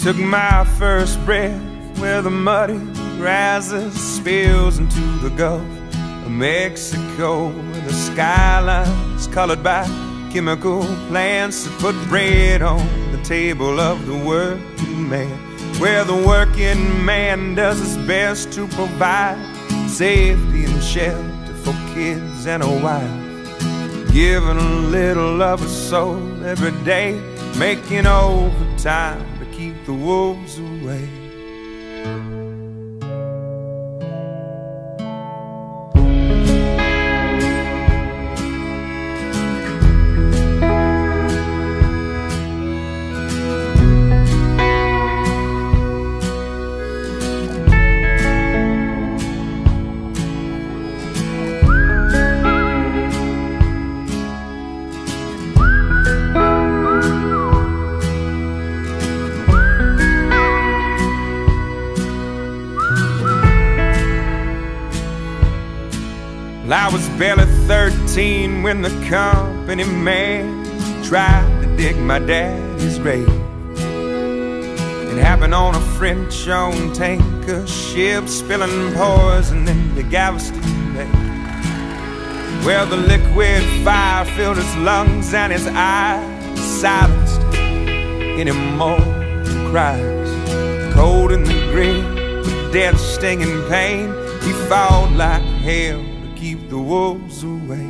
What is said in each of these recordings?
Took my first breath where the muddy rises, spills into the Gulf of Mexico, where the skyline's colored by chemical plants that put bread on the table of the working man, where the working man does his best to provide safety and shelter for kids and a wife, giving a little of his soul every day, making overtime to keep the wolves away. I was barely 13 when the company man tried to dig my daddy's grave. It happened on a French-owned tanker ship, spilling poison into Galveston Bay, where the liquid fire filled his lungs and his eyes silenced any more cries. Cold in the grip, with death stinging pain, he fought like hell to keep the wolves away.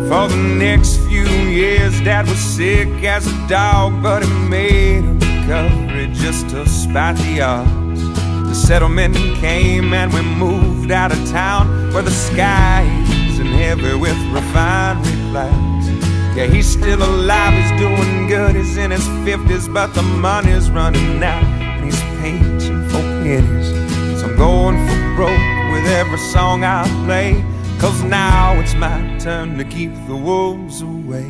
For the next few years, Dad was sick as a dog, but he made a recovery just to spite the odds. The settlement came and we moved out of town, where the sky isn't heavy with refinery clouds. Yeah, he's still alive, he's doing good, he's in his 50s, but the money's running out and he's pinching for pennies. So I'm going for broke with every song I play, 'cause now it's my turn to keep the wolves away.